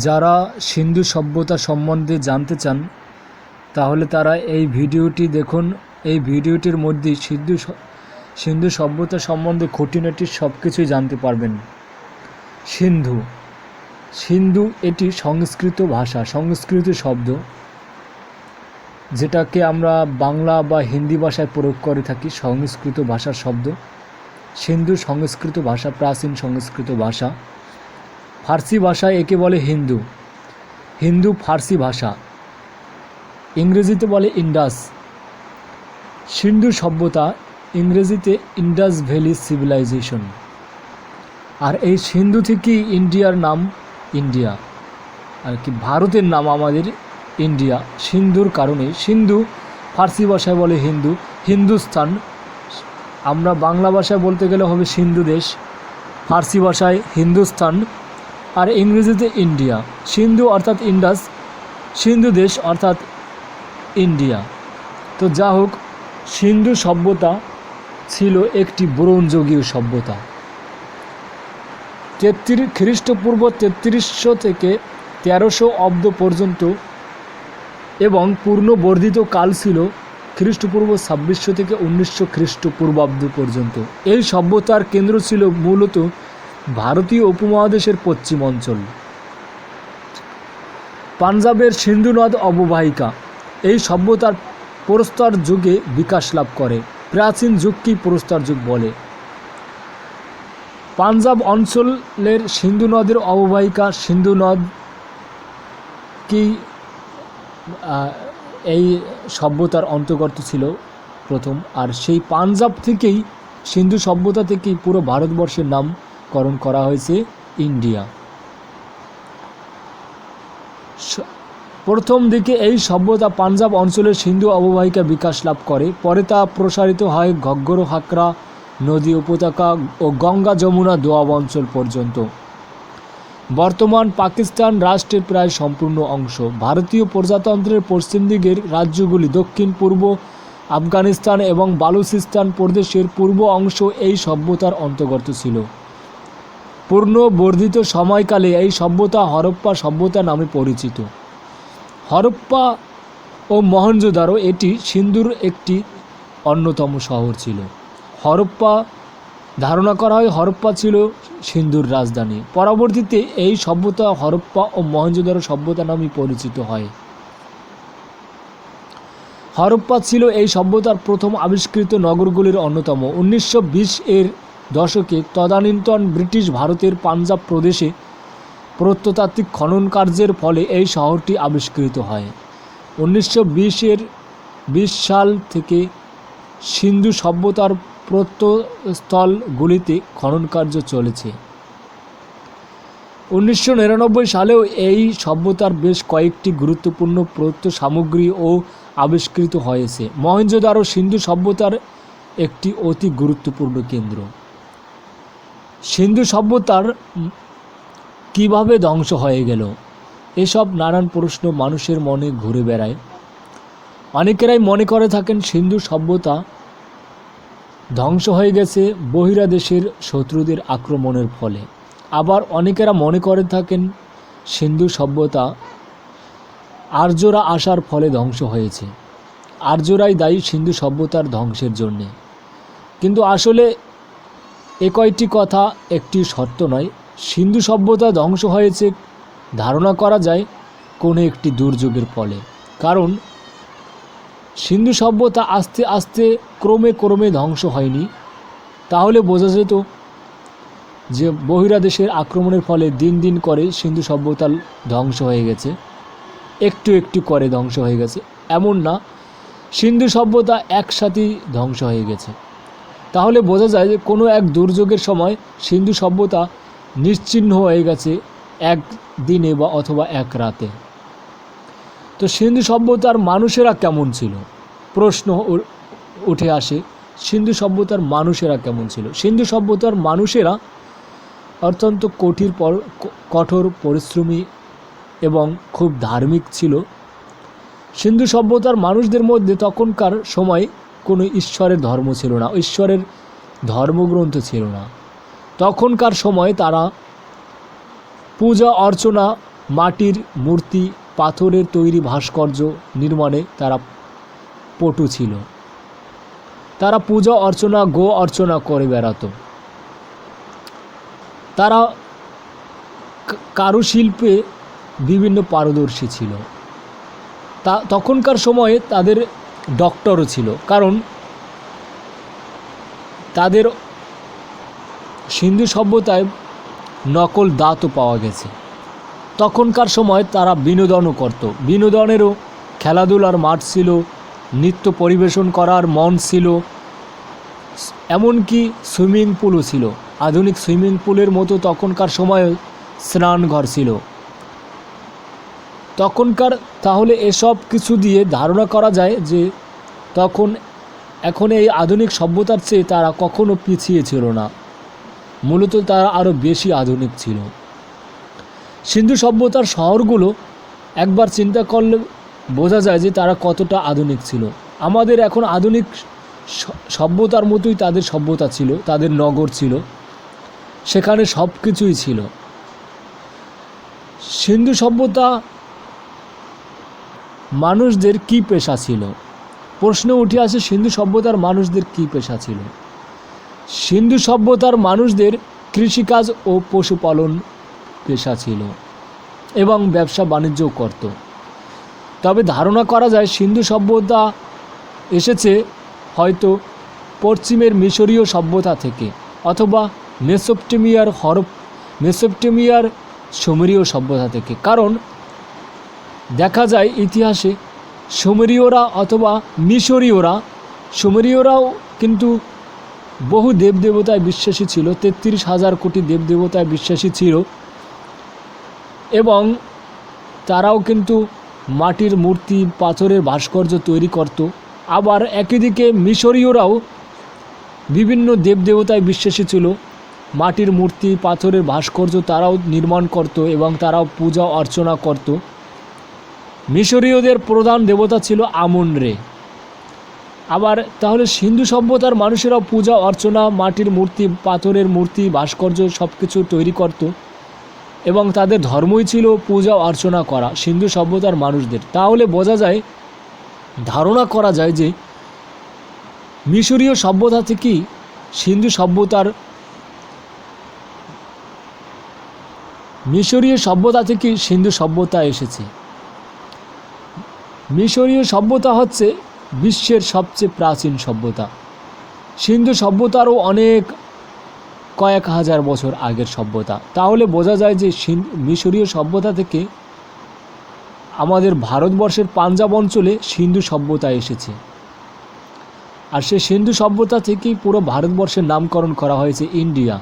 যারা সিন্ধু সভ্যতা সম্বন্ধে জানতে চান তাহলে তারা এই ভিডিওটি দেখুন। এই ভিডিওটির মধ্যে সিন্ধু সভ্যতা সম্বন্ধে খুঁটিনাটি সব কিছুই জানতে পারবেন। সিন্ধু এটি সংস্কৃত ভাষা, সংস্কৃত শব্দ, যেটাকে আমরা বাংলা বা হিন্দি ভাষায় প্রয়োগ করে থাকি। সংস্কৃত ভাষার শব্দ সিন্ধু, সংস্কৃত ভাষা, প্রাচীন সংস্কৃত ভাষা। ফার্সি ভাষায় একে বলে হিন্দু ফার্সি ভাষা, ইংরেজিতে বলে ইন্ডাস। সিন্ধু সভ্যতা ইংরেজিতে ইন্ডাস ভ্যালি সিভিলাইজেশন। আর এই সিন্ধু থেকেই ইন্ডিয়ার নাম ইন্ডিয়া, আর কি ভারতের নাম আমাদের ইন্ডিয়া সিন্ধুর কারণে। সিন্ধু ফার্সি ভাষায় বলে হিন্দুস্তান, আমরা বাংলা ভাষায় বলতে গেলে হবে সিন্ধু দেশ, ফার্সি ভাষায় হিন্দুস্তান, আর ইংরেজিতে ইন্ডিয়া। সিন্ধু অর্থাৎ ইন্ডাস, সিন্ধু দেশ অর্থাৎ ইন্ডিয়া। তো যা হোক, সিন্ধু সভ্যতা ছিল একটি ব্রোঞ্জযুগীয় সভ্যতা। খ্রিস্টপূর্ব 3300 থেকে 1300 অব্দ পর্যন্ত, এবং পূর্ণ বর্ধিত কাল ছিল খ্রিস্টপূর্ব 2600 থেকে 1900 খ্রিস্টপূর্বাব্দ পর্যন্ত। এই সভ্যতার কেন্দ্র ছিল মূলত ভারতীয় উপমহাদেশের পশ্চিম অঞ্চল। পাঞ্জাবের সিন্ধু নদ অববাহিকা এই সভ্যতার প্রস্তর যুগে বিকাশ লাভ করে। প্রাচীন যুগকেই প্রস্তর যুগ বলে। পাঞ্জাব অঞ্চলের সিন্ধু নদের অববাহিকা সিন্ধু নদ কি এই সভ্যতার অন্তর্গত ছিল প্রথম। আর সেই পাঞ্জাব থেকেই, সিন্ধু সভ্যতা থেকেই পুরো ভারতবর্ষের নামকরণ করা হয়েছে ইন্ডিয়া। প্রথম দিকে এই সভ্যতা পাঞ্জাব অঞ্চলের সিন্ধু অববাহিকা বিকাশ লাভ করে। পরে তা প্রসারিত হয় ঘগ্গর, হাকরা নদী উপত্যকা ও গঙ্গা যমুনা দোয়াব অঞ্চল পর্যন্ত। বর্তমান পাকিস্তান রাষ্ট্রের প্রায় সম্পূর্ণ অংশ। ভারতীয় প্রজাতন্ত্রের পশ্চিম দিকের রাজ্যগুলি, দক্ষিণ পূর্ব আফগানিস্তান এবং বালুচিস্তান প্রদেশের পূর্ব অংশ এই সভ্যতার অন্তর্গত ছিল। পূর্ণ বর্ধিত সময়কালে এই সভ্যতা হরপ্পা সভ্যতা নামে পরিচিত। হরপ্পা ও মহেঞ্জোদারো এটি সিন্ধুর একটি অন্যতম শহর ছিল। ধারণা করা হয় হরপ্পা ছিল সিন্ধুর রাজধানী। পরবর্তীতে এই সভ্যতা হরপ্পা ও মহেঞ্জোদারো সভ্যতা নামে পরিচিত হয়। হরপ্পা ছিল এই সভ্যতার প্রথম আবিষ্কৃত নগরগুলির অন্যতম। 1920 এর দশকে তদানীন্তন ব্রিটিশ ভারতের পাঞ্জাব প্রদেশে প্রত্নতাত্ত্বিক খনন কার্যের ফলে এই শহরটি আবিষ্কৃত হয়। 1920 সাল থেকে সিন্ধু সভ্যতার প্রত্নস্থলগুলিতে খনন কার্য চলেছে। 1999 সালেও এই সভ্যতার বেশ কয়েকটি গুরুত্বপূর্ণ প্রত্ন সামগ্রীও আবিষ্কৃত হয়েছে। মহেঞ্জোদারো সিন্ধু সভ্যতার একটি অতি গুরুত্বপূর্ণ কেন্দ্র। সিন্ধু সভ্যতার কিভাবে ধ্বংস হয়ে গেল, এসব নানান প্রশ্ন মানুষের মনে ঘুরে বেড়ায়। অনেকেরাই মনে করে থাকেন সিন্ধু সভ্যতা ধ্বংস হয়ে গেছে বহিরাদেশের শত্রুদের আক্রমণের ফলে। আবার অনেকেরা মনে করে থাকেন সিন্ধু সভ্যতা আর্যরা আসার ফলে ধ্বংস হয়েছে, আর্যরাই দায়ী সিন্ধু সভ্যতার ধ্বংসের জন্যে। কিন্তু আসলে এ কয়টি কথা একটি সত্য নয়। সিন্ধু সভ্যতা ধ্বংস হয়েছে ধারণা করা যায় কোনো একটি দুর্যোগের ফলে। কারণ সিন্ধু সভ্যতা আস্তে আস্তে ক্রমে ধ্বংস হয়নি। তাহলে বোঝা যেত যে বহিরাদেশের আক্রমণের ফলে দিন দিন করে সিন্ধু সভ্যতা ধ্বংস হয়ে গেছে, একটু একটু করে ধ্বংস হয়ে গেছে, এমন না সিন্ধু সভ্যতা একসাথেই ধ্বংস হয়ে গেছে। তাহলে বোঝা যায় যে কোনো এক দুর্যোগের সময় সিন্ধু সভ্যতা নিশ্চিহ্ন হয়ে গেছে এক দিনে বা অথবা এক রাতে। তো সিন্ধু সভ্যতার মানুষেরা কেমন ছিল, প্রশ্ন উঠে আসে, সিন্ধু সভ্যতার মানুষেরা কেমন ছিল। সিন্ধু সভ্যতার মানুষেরা অত্যন্ত কঠোর পরিশ্রমী এবং খুব ধার্মিক ছিল। সিন্ধু সভ্যতার মানুষদের মধ্যে তখনকার সময় কোনো ঈশ্বরের ধর্ম ছিল না, ঈশ্বরের ধর্মগ্রন্থ ছিল না। তখনকার সময় তারা পূজা অর্চনা মাটির মূর্তি, পাথরের তৈরি ভাস্কর্য নির্মাণে তারা পটু ছিল। তারা পূজা অর্চনা, গো অর্চনা করে বেড়াতো। তারা কারুশিল্পে বিভিন্ন পারদর্শী ছিল। তখনকার সময়ে তাদের ডক্টরও ছিল, কারণ তাদের সিন্ধু সভ্যতায় নকল দাঁতও পাওয়া গেছে। তখনকার সময় তারা বিনোদনও করত। বিনোদনেরও খেলাধুলার মাঠ ছিল, নৃত্য পরিবেশন করার মঞ্চ ছিল, এমনকি সুইমিং পুলও ছিল। আধুনিক সুইমিং পুলের মতো তখনকার সময়ে স্নানঘর ছিল তখনকার। তাহলে এসব কিছু দিয়ে ধারণা করা যায় যে এখন এই আধুনিক সভ্যতার চেয়ে তারা কখনো পিছিয়ে ছিল না, মূলত তারা আরও বেশি আধুনিক ছিল। সিন্ধু সভ্যতার শহরগুলো একবার চিন্তা করলে বোঝা যায় যে তারা কতটা আধুনিক ছিল। আমাদের এখন আধুনিক সভ্যতার মতোই তাদের সভ্যতা ছিল, তাদের নগর ছিল, সেখানে সব কিছুই ছিল। সিন্ধু সভ্যতা মানুষদের কি পেশা ছিল? প্রশ্ন উঠে আসে, সিন্ধু সভ্যতার মানুষদের কি পেশা ছিল? সিন্ধু সভ্যতার মানুষদের কৃষিকাজ ও পশুপালন পেশা ছিল এবং ব্যবসা বাণিজ্যও করত। তবে ধারণা করা যায় সিন্ধু সভ্যতা এসেছে হয়তো পশ্চিমের মিশরীয় সভ্যতা থেকে, অথবা মেসোপটেমিয়ার সুমেরীয় সভ্যতা থেকে। কারণ দেখা যায় ইতিহাসে সুমেরীয়রা অথবা সুমেরীয়রাও কিন্তু বহু দেবদেবতায় বিশ্বাসী ছিল, 33,000 কোটি দেবদেবতায় বিশ্বাসী ছিল, এবং তারাও কিন্তু মাটির মূর্তি, পাথরের ভাস্কর্য তৈরি করত। আবার একই দিকে মিশরীয়রাও বিভিন্ন দেবদেবতায় বিশ্বাসী ছিল, মাটির মূর্তি, পাথরের ভাস্কর্য তারাও নির্মাণ করত এবং তারাও পূজা অর্চনা করত। মিশরীয়দের প্রধান দেবতা ছিল আমন রে। আবার তাহলে সিন্ধু সভ্যতার মানুষেরাও পূজা অর্চনা, মাটির মূর্তি, পাথরের মূর্তি, ভাস্কর্য সব কিছু তৈরি করত এবং তাদের ধর্মই ছিল পূজা অর্চনা করা সিন্ধু সভ্যতার মানুষদের। তাহলে বোঝা যায়, ধারণা করা যায় যে মিশরীয় সভ্যতা থেকেই সিন্ধু সভ্যতা এসেছে। মিশরীয় সভ্যতা হচ্ছে বিশ্বের সবচেয়ে প্রাচীন সভ্যতা। সিন্ধু সভ্যতারও কয়েক হাজার বছর আগের সভ্যতা। তাহলে বোঝা যায় যে মিশরীয় সভ্যতা থেকে আমাদের ভারতবর্ষের পাঞ্জাব অঞ্চলে সিন্ধু সভ্যতা এসেছে, আর সেই সিন্ধু সভ্যতা থেকেই পুরো ভারতবর্ষের নামকরণ করা হয়েছে ইন্ডিয়া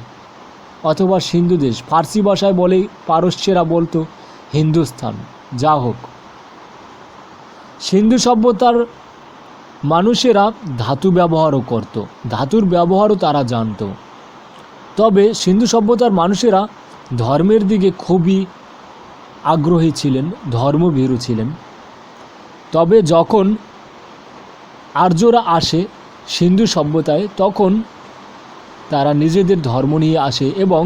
অথবা সিন্ধু দেশ। ফার্সি ভাষায় বলে, পারস্যেরা বলতো হিন্দুস্তান। যা হোক, সিন্ধু সভ্যতার মানুষেরা ধাতু ব্যবহারও করত, ধাতুর ব্যবহারও তারা জানত। তবে সিন্ধু সভ্যতার মানুষেরা ধর্মের দিকে খুবই আগ্রহী ছিলেন, ধর্মভীরু ছিলেন। তবে যখন আর্যরা আসে সিন্ধু সভ্যতায়, তখন তারা নিজেদের ধর্ম নিয়ে আসে এবং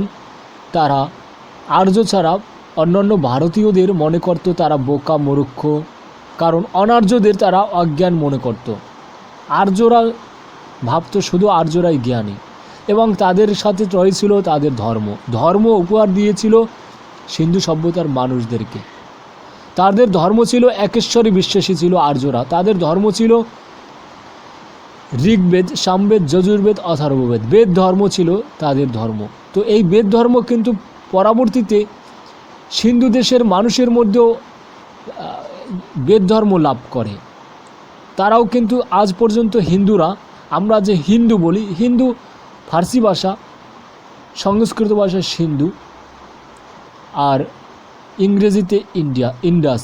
তারা আর্য ছাড়া অন্যান্য ভারতীয়দের মনে করত তারা বোকা, মূর্খ, কারণ অনার্যদের তারা অজ্ঞান মনে করত। আর্যরা ভাবত শুধু আর্যরাই জ্ঞানী, এবং তাদের সাথে রয়েছিল তাদের ধর্ম উপহার দিয়েছিল সিন্ধু সভ্যতার মানুষদেরকে। তাদের ধর্ম ছিল একেশ্বরে বিশ্বাসী ছিল আর্যরা। তাদের ধর্ম ছিল ঋগ্বেদ, সামবেদ, যজুর্বেদ, অথর্ববেদ, বেদ ধর্ম ছিল তাদের ধর্ম। তো এই বেদ ধর্ম কিন্তু পরবর্তীতে সিন্ধু দেশের মানুষের মধ্যেও বেদ ধর্ম লাভ করে। তারাও কিন্তু আজ পর্যন্ত হিন্দুরা, আমরা যে হিন্দু বলি, হিন্দু ফার্সি ভাষা, সংস্কৃত ভাষা সিন্ধু, আর ইংরেজিতে ইন্ডাস।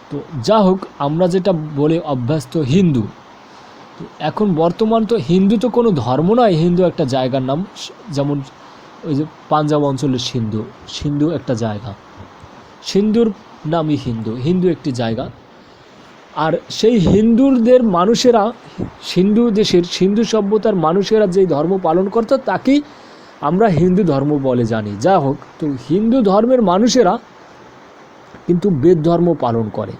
তো যা হোক, আমরা যেটা বলে অভ্যস্ত হিন্দু। তো এখন বর্তমান তো হিন্দু তো কোনো ধর্ম নয়, হিন্দু একটা জায়গার নাম। যেমন ওই যে পাঞ্জাব অঞ্চলের সিন্ধু একটা জায়গা, সিন্ধুর নামই হিন্দু একটি জায়গা। আর সেই হিন্দুদের মানুষেরা, সিন্ধু দেশের সিন্ধু সভ্যতার মানুষেরা যেই ধর্ম পালন করত তাকেই আমরা হিন্দু ধর্ম বলে জানি। যা হোক, তো হিন্দু ধর্মের মানুষেরা কিন্তু বেদ ধর্ম পালন করে,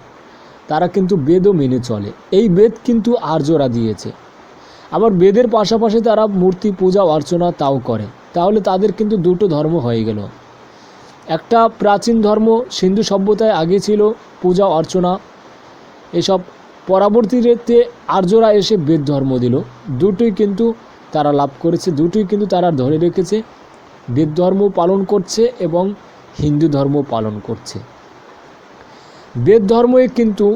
তারা কিন্তু বেদও মেনে চলে। এই বেদ কিন্তু আর্যরা দিয়েছে। আবার বেদের পাশাপাশি তারা মূর্তি পূজা অর্চনা তাও করে। তাহলে তাদের কিন্তু দুটো ধর্ম হয়ে গেল। একটা প্রাচীন ধর্ম সিন্ধু সভ্যতায় আগে ছিল পূজা অর্চনা এসব, পরবর্তীতে আর্যরা এসে বেদ ধর্ম দিল। দুটোই কিন্তু তারা লাভ করেছে, দুটোই কিন্তু তারা ধরে রেখেছে। বেদ ধর্ম পালন করছে এবং হিন্দু ধর্ম পালন করছে। বেদ ধর্মে কিন্তু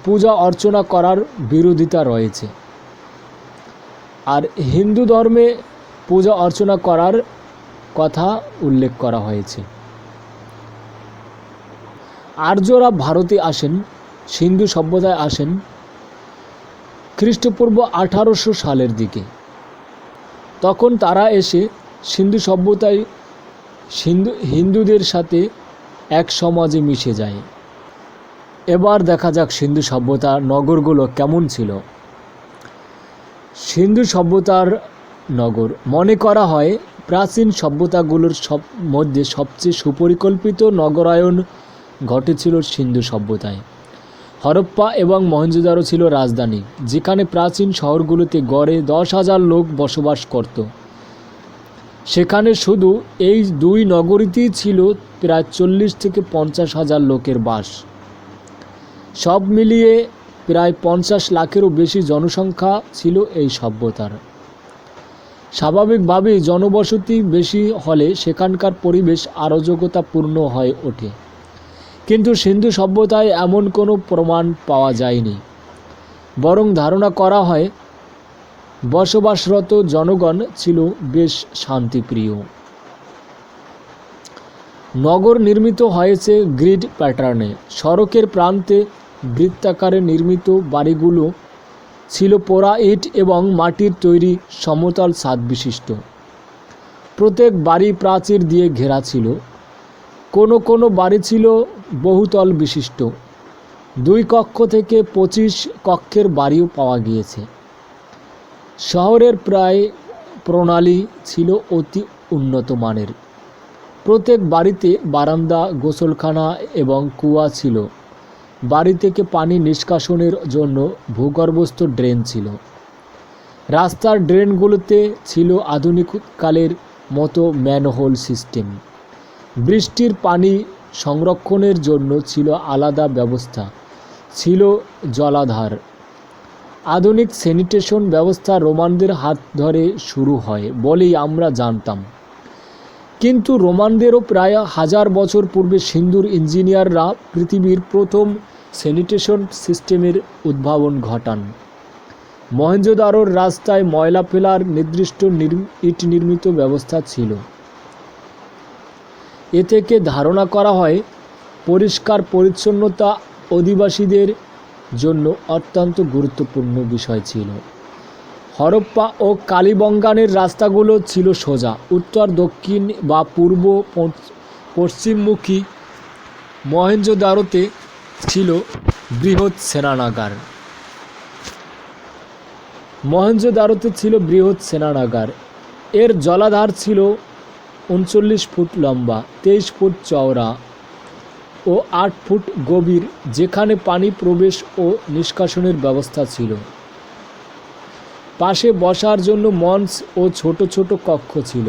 পূজা অর্চনা করার বিরোধিতা রয়েছে, আর হিন্দু ধর্মে পূজা অর্চনা করার কথা উল্লেখ করা হয়েছে। আর্যরা ভারতে আসেন, সিন্ধু সভ্যতায় আসেন খ্রিস্টপূর্ব 1800 সালের দিকে। তখন তারা এসে সিন্ধু সভ্যতায় হিন্দুদের সাথে এক সমাজে মিশে যায়। এবার দেখা যাক সিন্ধু সভ্যতার নগরগুলো কেমন ছিল। সিন্ধু সভ্যতার নগর মনে করা হয় প্রাচীন সভ্যতাগুলোর মধ্যে সবচেয়ে সুপরিকল্পিত নগরায়ন ঘটেছিল সিন্ধু সভ্যতায়। হরপ্পা এবং মহেঞ্জোদারো ছিল রাজধানী, যেখানে প্রাচীন শহরগুলোতে গড়ে 10,000 লোক বসবাস করত। সেখানে শুধু এই দুই নগরীতেই ছিল প্রায় 40 থেকে 50,000 লোকের বাস। সব মিলিয়ে প্রায় 50 লাখেরও বেশি জনসংখ্যা ছিল এই সভ্যতার। স্বাভাবিকভাবেই জনবসতি বেশি হলে সেখানকার পরিবেশ অরাজকতাপূর্ণ হয়ে ওঠে। কিন্তু সিন্ধু সভ্যতায় এমন কোনো প্রমাণ পাওয়া যায়নি, বরং ধারণা করা হয় বসবাসরত জনগণ ছিল বেশ শান্তিপ্রিয়। নগর নির্মিত হয়েছে গ্রিড প্যাটার্নে। সড়কের প্রান্তে বৃত্তাকারে নির্মিত বাড়িগুলো ছিল পোড়া ইট এবং মাটির তৈরি সমতল ছাদ বিশিষ্ট। প্রত্যেক বাড়ি প্রাচীর দিয়ে ঘেরা ছিল। কোনো কোনো বাড়ি ছিল বহুতল বিশিষ্ট। 2 কক্ষ থেকে 25 কক্ষের বাড়িও পাওয়া গিয়েছে। শহরের প্রায় প্রণালী ছিল অতি উন্নত মানের। প্রত্যেক বাড়িতে বারান্দা, গোসলখানা এবং কুয়া ছিল। বাড়ি থেকে পানি নিষ্কাশনের জন্য ভূগর্ভস্থ ড্রেন ছিল। রাস্তার ড্রেনগুলোতে ছিল আধুনিককালের মতো ম্যানহোল সিস্টেম। বৃষ্টির পানি সংরক্ষণের জন্য ছিল আলাদা ব্যবস্থা, ছিল জলাধার। আধুনিক স্যানিটেশন ব্যবস্থা রোমানদের হাত ধরে শুরু হয় বলেই আমরা জানতাম। কিন্তু রোমানদেরও প্রায় 1000 বছর পূর্বে সিন্ধুর ইঞ্জিনিয়াররা পৃথিবীর প্রথম স্যানিটেশন সিস্টেমের উদ্ভাবন ঘটান। মহেঞ্জোদারোর রাস্তায় ময়লা ফেলার নির্দিষ্ট ইট নির্মিত ব্যবস্থা ছিল। এ থেকে ধারণা করা হয় পরিষ্কার পরিচ্ছন্নতা অধিবাসীদের জন্য অত্যন্ত গুরুত্বপূর্ণ বিষয় ছিল। হরপ্পা ও কালিবঙ্গানের রাস্তাগুলো ছিল সোজা, উত্তর দক্ষিণ বা পূর্ব পশ্চিমমুখী। মহেঞ্জোদারোতে ছিল বৃহৎ সেনানাগার। এর জলাধার ছিল 39 ফুট লম্বা, 23 ফুট চওড়া ও 8 ফুট গভীর, যেখানে পানি প্রবেশ ও নিষ্কাশনের ব্যবস্থা ছিল। পাশে বসার জন্য মঞ্চ ও ছোট ছোট কক্ষ ছিল।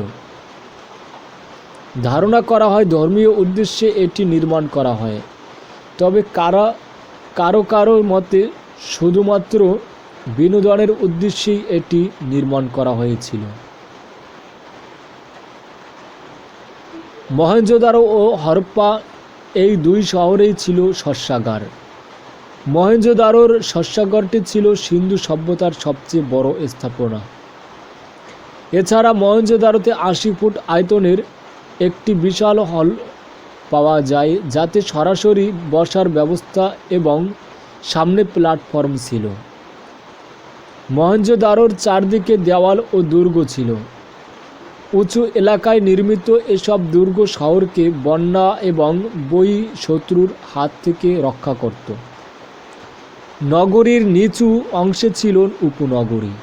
ধারণা করা হয় ধর্মীয় উদ্দেশ্যে এটি নির্মাণ করা হয়, তবে কারো কারো মতে শুধুমাত্র বিনোদনের উদ্দেশ্যেই এটি নির্মাণ করা হয়েছিল। মহেঞ্জোদারো ও হরপ্পা এই দুই শহরেই ছিল শস্যাগার। মহেঞ্জোদারোর শস্যাগারটি ছিল সিন্ধু সভ্যতার সবচেয়ে বড় স্থাপনা। এছাড়া মহেঞ্জোদারোতে 80 ফুট আয়তনের একটি বিশাল হল পাওয়া যায়, যাতে সরাসরি বসার ব্যবস্থা এবং সামনে প্ল্যাটফর্ম ছিল। মহেঞ্জোদারোর চারদিকে দেওয়াল ও দুর্গ ছিল। উঁচু এলাকায় নির্মিত এসব দুর্গ শহরকে বন্যা এবং বই শত্রুর হাত থেকে রক্ষা করত। নগরীর নিচু অংশে ছিল উপনগরী।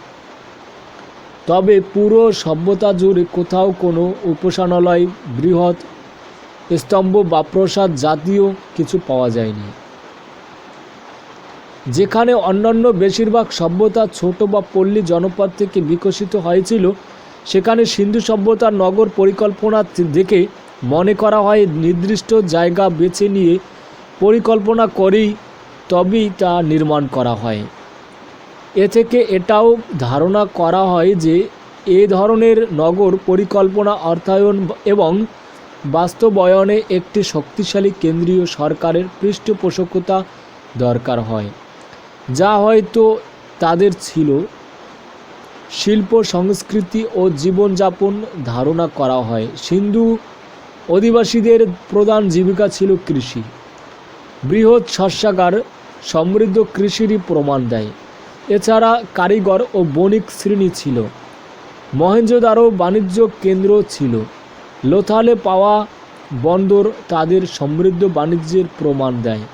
তবে পুরো সভ্যতা জুড়ে কোথাও কোনো উপাসনালয়, বৃহৎ স্তম্ভ বা প্রাসাদ জাতীয় কিছু পাওয়া যায়নি। যেখানে অন্যান্য বেশিরভাগ সভ্যতা ছোট বা পল্লী জনপদ থেকে বিকশিত হয়েছিল, সেখানে সিন্ধু সভ্যতার নগর পরিকল্পনা দেখে মনে করা হয় নির্দিষ্ট জায়গা বেছে নিয়ে পরিকল্পনা করেই তবেই তা নির্মাণ করা হয়। এ থেকে এটাও ধারণা করা হয় যে এ ধরনের নগর পরিকল্পনা অর্থায়ন এবং বাস্তবায়নে একটি শক্তিশালী কেন্দ্রীয় সরকারের পৃষ্ঠপোষকতা দরকার হয়, যা হয়তো তাদের ছিল। শিল্প, সংস্কৃতি ও জীবনযাপন ধারণা করা হয় সিন্ধু অধিবাসীদের প্রধান জীবিকা ছিল কৃষি। বৃহৎ শস্যাগার সমৃদ্ধ কৃষিরই প্রমাণ দেয়। এছাড়া কারিগর ও বণিক শ্রেণী ছিল। মহেঞ্জোদারো বাণিজ্য কেন্দ্র ছিল। লোথালে পাওয়া বন্দর তাদের সমৃদ্ধ বাণিজ্যের প্রমাণ দেয়।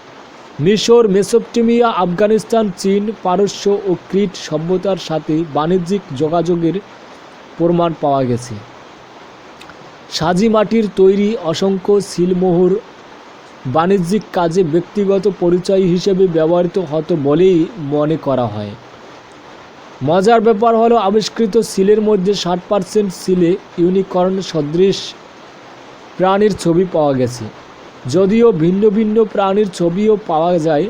মিশর, মেসোপটেমিয়া, আফগানিস্তান, চীন, পারস্য ও ক্রিট সভ্যতার সাথে বাণিজ্যিক যোগাযোগের প্রমাণ পাওয়া গেছে। সাজি মাটির তৈরি অসংখ্য সিলমোহর বাণিজ্যিক কাজে ব্যক্তিগত পরিচয় হিসেবে ব্যবহৃত হতো বলেই মনে করা হয়। মজার ব্যাপার হলো, আবিষ্কৃত সিলের মধ্যে 60% সিলে ইউনিকর্ন সদৃশ প্রাণীর ছবি পাওয়া গেছে। যদিও ভিন্ন ভিন্ন প্রাণীর ছবিও পাওয়া যায়,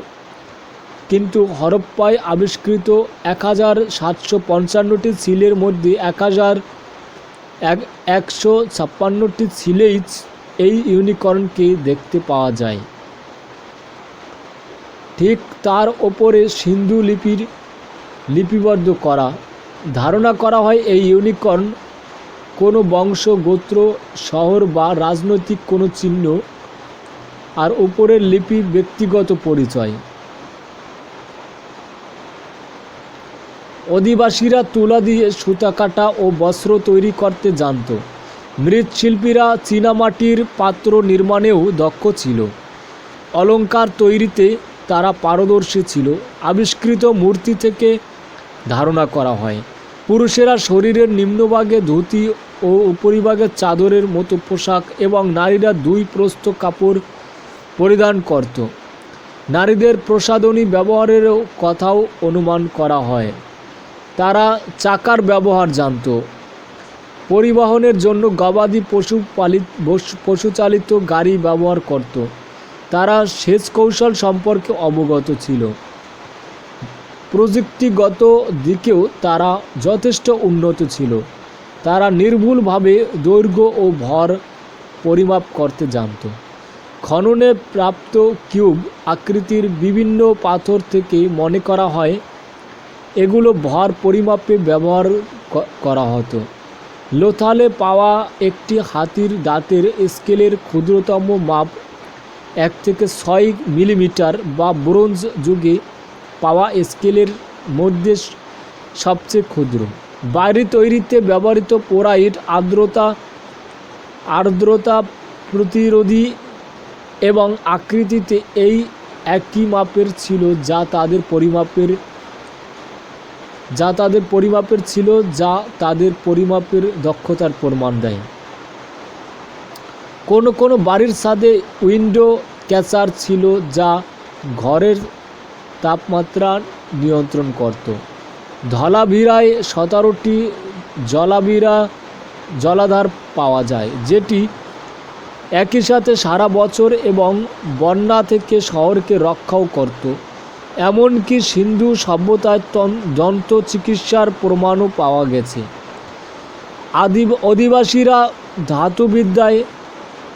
কিন্তু হরপ্পায় আবিষ্কৃত 1755টি সিলের মধ্যে 1156টি সিলেই এই ইউনিকর্নকে দেখতে পাওয়া যায়। ঠিক তার ওপরে সিন্ধু লিপিবদ্ধ করা। ধারণা করা হয় এই ইউনিকর্ন কোনো বংশ, গোত্র, শহর বা রাজনৈতিক কোনো চিহ্ন, আর উপরের লিপি ব্যক্তিগত পরিচয়। অধিবাসীরা তুলা দিয়ে সুতা কাটা ও বস্ত্র তৈরি করতে জানত। মৃৎশিল্পীরা চীনামাটির পাত্র নির্মাণেও দক্ষ ছিল। অলঙ্কার তৈরিতে তারা পারদর্শী ছিল। আবিষ্কৃত মূর্তি থেকে ধারণা করা হয় পুরুষেরা শরীরের নিম্নভাগে ধুতি ও উপরিভাগে চাদরের মতো পোশাক এবং নারীরা 2 প্রস্থ কাপড় পরিধান করত। নারীদের প্রসাধনী ব্যবহারেরও কথাও অনুমান করা হয়। তারা চাকার ব্যবহার জানত। পরিবহনের জন্য গবাদি পশুচালিত গাড়ি ব্যবহার করত। তারা সেচ কৌশল সম্পর্কে অবগত ছিল। প্রযুক্তিগত দিকেও তারা যথেষ্ট উন্নত ছিল। তারা নির্ভুলভাবে দৈর্ঘ্য ও ভর পরিমাপ করতে জানত। খননে প্রাপ্ত কিউব আকৃতির বিভিন্ন পাথর থেকে মনে করা হয় এগুলো ভর পরিমাপে ব্যবহার করা হতো। লোথালে পাওয়া একটি হাতির দাঁতের স্কেলের ক্ষুদ্রতম মাপ 1 থেকে 6 মিলিমিটার বা ব্রোঞ্জ যুগে পাওয়া স্কেলের মধ্যে সবচেয়ে ক্ষুদ্র। বাড়ি তৈরিতে ব্যবহৃত পোরাইট আর্দ্রতা প্রতিরোধী এবং আকৃতিতে এই একই মাপের ছিল, যা তাদের পরিমাপের দক্ষতার প্রমাণ দেয়। কোনো বাড়ির ছাদে উইন্ডো ক্যাচার ছিল, যা ঘরের তাপমাত্রা নিয়ন্ত্রণ করত। ধলাভিরায় 17টি জলাধার পাওয়া যায়, যেটি একই সাথে সারা বছর এবং বন্যা থেকে শহরকে রক্ষাও করত। এমনকি সিন্ধু সভ্যতায় দন্ত চিকিৎসার প্রমাণও পাওয়া গেছে। অধিবাসীরা ধাতুবিদ্যায়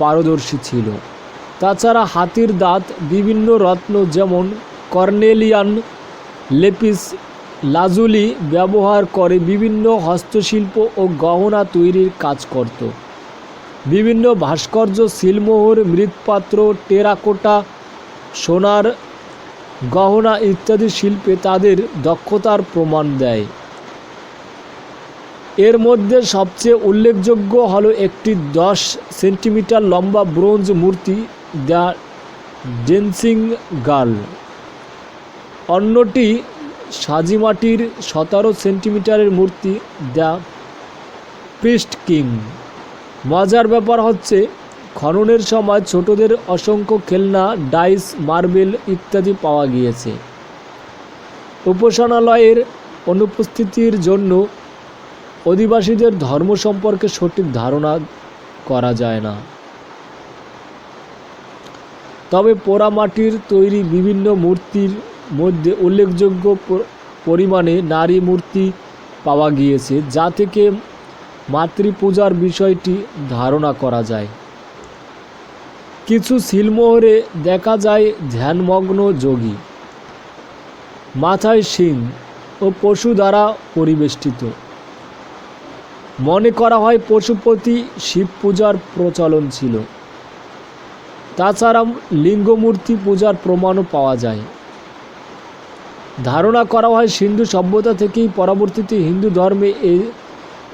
পারদর্শী ছিল। তাছাড়া হাতির দাঁত, বিভিন্ন রত্ন যেমন কর্নেলিয়ান, লেপিস লাজুলি ব্যবহার করে বিভিন্ন হস্তশিল্প ও গহনা তৈরির কাজ করত। বিভিন্ন ভাস্কর্য, সিলমোহর, মৃৎপাত্র, টেরাকোটা, সোনার গহনা ইত্যাদি শিল্পে তাদের দক্ষতার প্রমাণ দেয়। এর মধ্যে সবচেয়ে উল্লেখযোগ্য হল একটি 10 সেন্টিমিটার লম্বা ব্রোঞ্জ মূর্তি, দ্য ড্যান্সিং গার্ল। অন্যটি সাজিমাটির 17 সেন্টিমিটারের মূর্তি, দ্য পিস্ট কিং। মজার ব্যাপার হচ্ছে খননের সময় ছোটদের অসংখ্য খেলনা, ডাইস, মার্বেল ইত্যাদি পাওয়া গিয়েছে। উপাসনালয়ের অনুপস্থিতির জন্য অধিবাসীদের ধর্ম সম্পর্কে সঠিক ধারণা করা যায় না। তবে পোড়ামাটির তৈরি বিভিন্ন মূর্তির মধ্যে উল্লেখযোগ্য পরিমাণে নারী মূর্তি পাওয়া গিয়েছে, যা থেকে মাতৃপূজার বিষয়টি ধারণা করা যায়। কিছু সিলমোহরে দেখা যায় ধ্যানমগ্ন যোগী, মাথায় শিং ও পশু দ্বারা পরিবেষ্টিত। মনে করা হয় পশুপতি শিব পূজার প্রচলন ছিল। তাছাড়া লিঙ্গমূর্তি পূজার প্রমাণও পাওয়া যায়। ধারণা করা হয় সিন্ধু সভ্যতা থেকেই পরবর্তীতে হিন্দু ধর্মে এই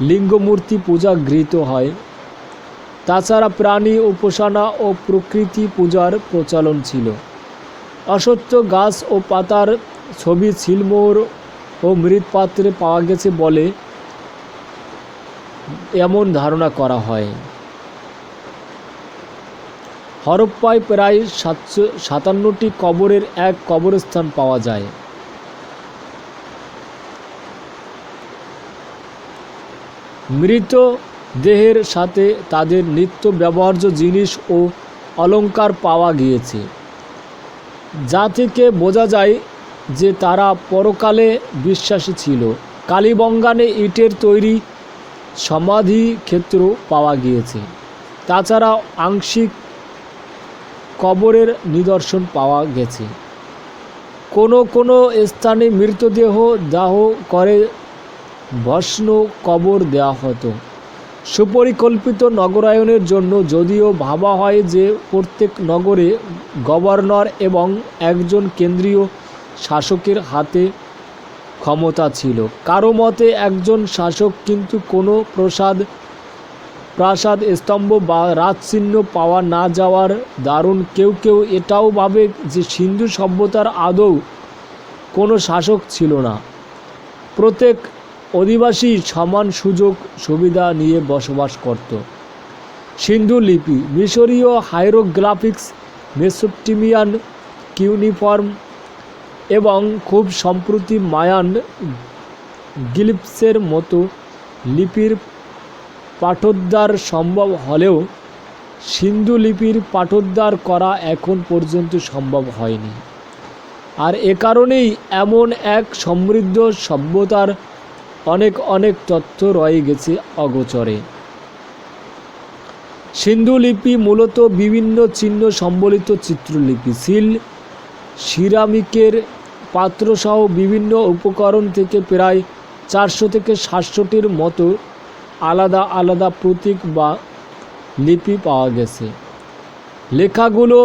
লিঙ্গমূর্তি পূজা গৃহীত হয়। তাছাড়া প্রাণী উপাসনা ও প্রকৃতি পূজার প্রচলন ছিল। অশ্বত্থ গাছ ও পাতার ছবি সিলমোহর ও মৃৎপাত্রে পাওয়া গেছে বলে এমন ধারণা করা হয়। হরপ্পায় প্রায় 57টি কবরের এক কবরস্থান পাওয়া যায়। মৃত দেহের সাথে তাদের নিত্য ব্যবহার্য জিনিস ও অলংকার পাওয়া গিয়েছে, যা থেকে বোঝা যায় যে তারা পরকালে বিশ্বাসী ছিল। কালীবঙ্গানে ইটের তৈরি সমাধি ক্ষেত্র পাওয়া গিয়েছে। তাছাড়া আংশিক কবরের নিদর্শন পাওয়া গেছে। কোনো কোনো স্থানে মৃতদেহ দাহ করে ভস্ম কবর দেওয়া হতো। সুপরিকল্পিত নগরায়নের জন্য যদিও ভাবা হয় যে প্রত্যেক নগরে গভর্নর এবং একজন কেন্দ্রীয় শাসকের হাতে ক্ষমতা ছিল। কারো মতে একজন শাসক, কিন্তু কোনো প্রাসাদ, স্তম্ভ বা রাজচিহ্ন পাওয়া না যাওয়ার দারুণ কেউ কেউ এটাও ভাবে যে সিন্ধু সভ্যতার আদৌ কোনো শাসক ছিল না। প্রত্যেক অধিবাসী সমান সুযোগ সুবিধা নিয়ে বসবাস করত। সিন্ধু লিপি, মিশরীয় হাইরোগ্রাফিক্স, মেসোপটেমিয়ান কিউনিফর্ম এবং খুব সম্প্রতি মায়ান গিলিপসের মতো লিপির পাঠোদ্ধার সম্ভব হলেও সিন্ধু লিপির পাঠোদ্ধার করা এখন পর্যন্ত সম্ভব হয়নি। আর এ কারণেই এমন এক সমৃদ্ধ সভ্যতার অনেক তথ্য রয়ে গেছে অগোচরে। সিন্ধু লিপি মূলত বিভিন্ন চিহ্ন সম্বলিত চিত্রলিপি। সিল, সিরামিকের পাত্রসহ বিভিন্ন উপকরণ থেকে প্রায় 400 থেকে 700টির মতো আলাদা আলাদা প্রতীক বা লিপি পাওয়া গেছে। লেখাগুলো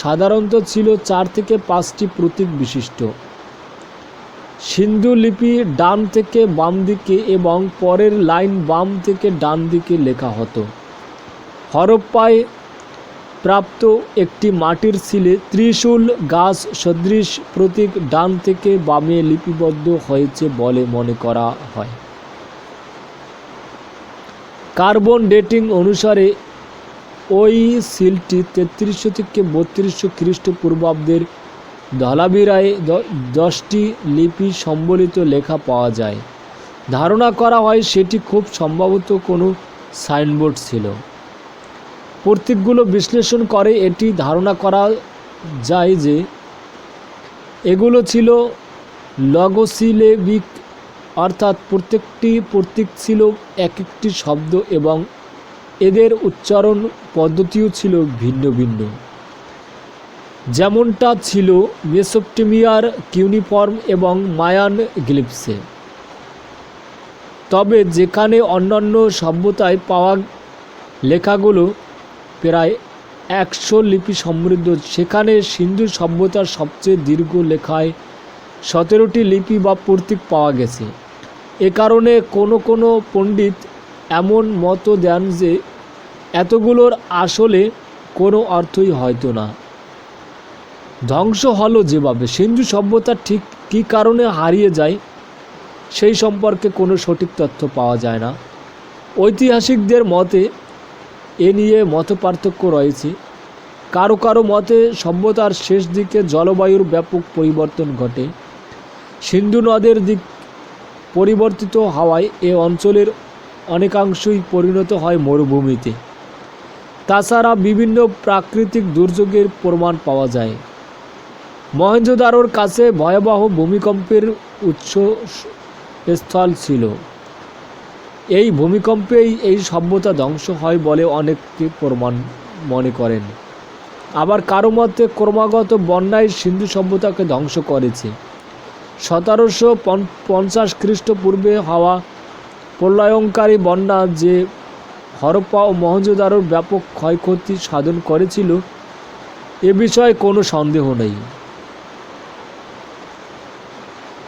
সাধারণত ছিল 4 থেকে 5টি প্রতীক বিশিষ্ট। সিন্ধু লিপি ডান থেকে বাম দিকে এবং পরের লাইন বাম থেকে ডান দিকে লেখা হতো। হরপ্পায় প্রাপ্ত একটি মাটির সিলে ত্রিশূল গাছ সদৃশ প্রতীক ডান থেকে বামে লিপিবদ্ধ হয়েছে বলে মনে করা হয়। কার্বন ডেটিং অনুসারে ওই সিলটি 3300 থেকে 3200 খ্রিস্টপূর্বাব্দের ধলাবিরায় 10টি লিপি সম্বলিত লেখা পাওয়া যায়। ধারণা করা হয় সেটি খুব সম্ভবত কোনো সাইনবোর্ড ছিল। প্রতীকগুলো বিশ্লেষণ করে এটি ধারণা করা যায় যে এগুলো ছিল লগোসিলেবিক, অর্থাৎ প্রত্যেকটি প্রতীক ছিল এক একটি শব্দ এবং এদের উচ্চারণ পদ্ধতিও ছিল ভিন্ন ভিন্ন, যেমনটা ছিল মেসোপটেমিয়ার কিউনিফর্ম এবং মায়ান গ্লিপসে। তবে যেখানে অন্যান্য সভ্যতায় পাওয়া লেখাগুলো প্রায় 100 লিপি সমৃদ্ধ, সেখানে সিন্ধু সভ্যতার সবচেয়ে দীর্ঘ লেখায় 17টি লিপি বা প্রতীক পাওয়া গেছে। এ কারণে কোনো পণ্ডিত এমন মত দেন যে এতগুলোর আসলে কোনো অর্থই হয়তো না। ধ্বংস হলো যেভাবে, সিন্ধু সভ্যতা ঠিক কী কারণে হারিয়ে যায় সেই সম্পর্কে কোনো সঠিক তথ্য পাওয়া যায় না। ঐতিহাসিকদের মতে এ নিয়ে মতপার্থক্য রয়েছে। কারো কারো মতে সভ্যতার শেষ দিকে জলবায়ুর ব্যাপক পরিবর্তন ঘটে। সিন্ধু নদের দিক পরিবর্তিত হওয়ায় এ অঞ্চলের অনেকাংশই পরিণত হয় মরুভূমিতে। তাছাড়া বিভিন্ন প্রাকৃতিক দুর্যোগের প্রমাণ পাওয়া যায়। মহেঞ্জোদারোর কাছে ভয়াবহ ভূমিকম্পের উৎসস্থল ছিল। এই ভূমিকম্পেই এই সভ্যতা ধ্বংস হয় বলে অনেকে প্রমাণ মনে করেন। আবার কারো মতে ক্রমাগত বন্যায় সিন্ধু সভ্যতাকে ধ্বংস করেছে। 1750 খ্রিস্টপূর্বে হওয়া প্রলয়ঙ্কারী বন্যা যে হরপ্পা ও মহেঞ্জোদারোর ব্যাপক ক্ষয়ক্ষতি সাধন করেছিল এ বিষয়ে কোনো সন্দেহ নেই।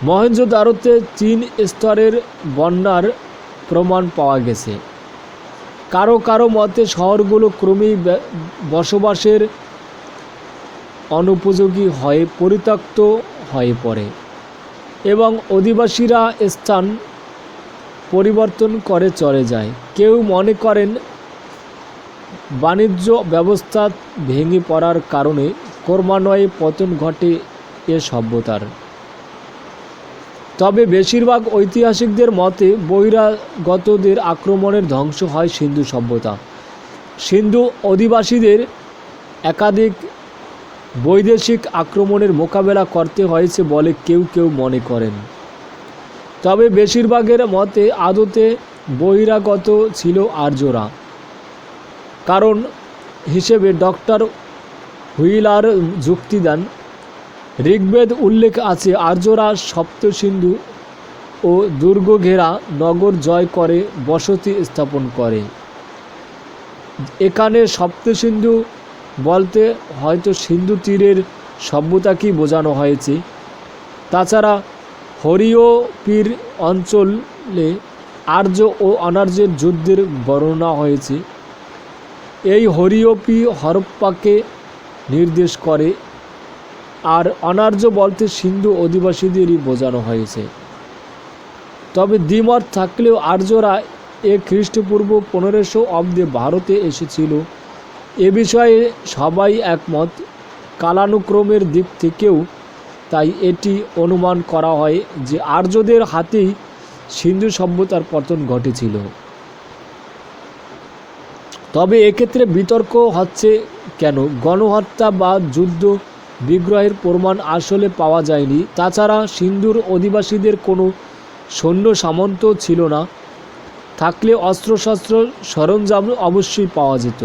মহেঞ্জোদারোতে 3 স্তরের বন্যার প্রমাণ পাওয়া গেছে। কারো কারো মতে শহরগুলো ক্রমেই বসবাসের অনুপযোগী হয়ে পরিত্যক্ত হয়ে পড়ে এবং অধিবাসীরা স্থান পরিবর্তন করে চলে যায়। কেউ মনে করেন বাণিজ্য ব্যবস্থা ভেঙে পড়ার কারণে ক্রমান্বয়ে পতন ঘটে এ সভ্যতার। তবে বেশিরভাগ ঐতিহাসিকদের মতে বহিরাগতদের আক্রমণের ধ্বংস হয় সিন্ধু সভ্যতা। সিন্ধু অধিবাসীদের একাধিক বৈদেশিক আক্রমণের মোকাবেলা করতে হয়েছে বলে কেউ কেউ মনে করেন। তবে বেশিরভাগের মতে আদতে বহিরাগত ছিল আর্যরা। কারণ হিসেবে ডক্টর হুইলার যুক্তি দেন, ঋগ্বেদ উল্লেখ আছে আর্যরা সপ্ত সিন্ধু ও দুর্গ ঘেরা নগর জয় করে বসতি স্থাপন করে। এখানে সপ্ত সিন্ধু বলতে হয়তো সিন্ধু তীরের সভ্যতাকেই বোঝানো হয়েছে। তাছাড়া হরিয়পীর অঞ্চলে আর্য ও অনার্যের যুদ্ধের বর্ণনা হয়েছে। এই হরিয়পী হরপ্পাকে নির্দেশ করে, আর অনার্য বলতে সিন্ধু অধিবাসীদেরই বোঝানো হয়েছে। তবে দ্বিমত থাকলেও আর্যরা খ্রিস্টপূর্ব 1500 অব্দে ভারতে এসেছিল এ বিষয়ে সবাই একমত। কালানুক্রমের দিক থেকেও তাই এটি অনুমান করা হয় যে আর্যদের হাতেই সিন্ধু সভ্যতার পতন ঘটেছিল। তবে এক্ষেত্রে বিতর্ক হচ্ছে কেন গণহত্যা বা যুদ্ধ বিগ্রহের প্রমাণ আসলে পাওয়া যায়নি। তাছাড়া সিন্ধুর অধিবাসীদের কোনো সৈন্য সামন্ত ছিল না, থাকলে অস্ত্রশস্ত্র সরঞ্জাম অবশ্যই পাওয়া যেত।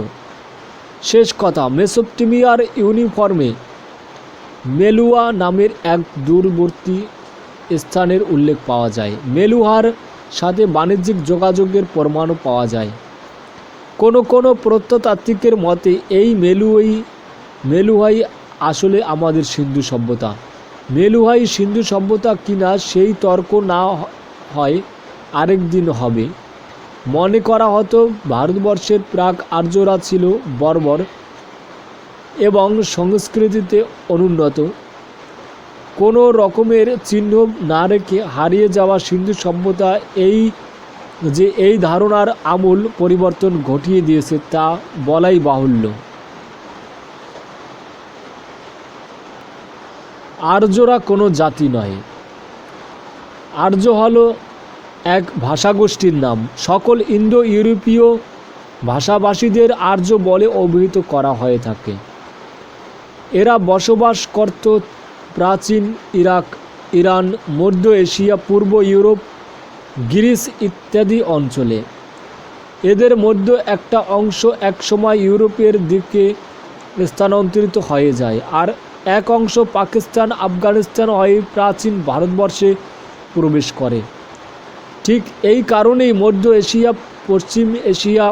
শেষ কথা, মেসোপটেমিয়ার ইউনিফর্মে মেলুয়া নামের এক দূরবর্তী স্থানের উল্লেখ পাওয়া যায়। মেলুহার সাথে বাণিজ্যিক যোগাযোগের প্রমাণও পাওয়া যায়। কোনো প্রত্নতাত্ত্বিকের মতে এই মেলুহাই আসলে আমাদের সিন্ধু সভ্যতা। মেলুহাই সিন্ধু সভ্যতা কিনা সেই তর্ক না হয় আরেক দিন হবে। মনে করা হতো ভারতবর্ষের প্রাক আর্যরা ছিল বর্বর এবং সংস্কৃতিতে অনুন্নত। কোনো রকমের চিহ্ন না রেখে হারিয়ে যাওয়া সিন্ধু সভ্যতা এই ধারণার আমূল পরিবর্তন ঘটিয়ে দিয়েছে তা বলাই বাহুল্য। আর্যরা কোনো জাতি নয়। আর্য হলো এক ভাষাগোষ্ঠীর নাম। সকল ইন্দো ইউরোপীয় ভাষাভাষীদের আর্য বলে অভিহিত করা হয়ে থাকে। এরা বসবাস করত প্রাচীন ইরাক, ইরান, মধ্য এশিয়া, পূর্ব ইউরোপ, গ্রিস ইত্যাদি অঞ্চলে। এদের মধ্যে একটা অংশ একসময় ইউরোপের দিকে স্থানান্তরিত হয়ে যায়, আর এক অংশ পাকিস্তান, আফগানিস্তান হয়ে প্রাচীন ভারতবর্ষে প্রবেশ করে। ঠিক এই কারণেই মধ্য এশিয়া, পশ্চিম এশিয়া,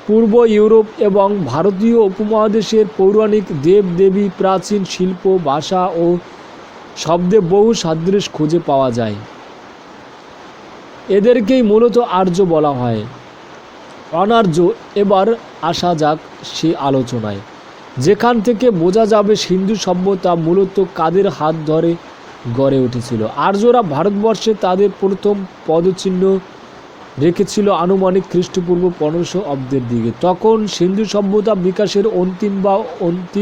পূর্ব ইউরোপ এবং ভারতীয় উপমহাদেশের পৌরাণিক দেবদেবী, প্রাচীন শিল্প, ভাষা ও শব্দে বহু সাদৃশ্য খুঁজে পাওয়া যায়। এদেরকেই মূলত আর্য বলা হয়। অনার্য এবার আসা যাক সে আলোচনায়, যেখান থেকে বোঝা যাবে সিন্ধু সভ্যতা মূলত কাদের হাত ধরে গড়ে উঠেছিল। আর্যরা ভারতবর্ষে তাদের প্রথম পদচিহ্ন রেখেছিল আনুমানিক খ্রিস্টপূর্ব 1500 অব্দের দিকে। তখন সিন্ধু সভ্যতা বিকাশের অন্তিম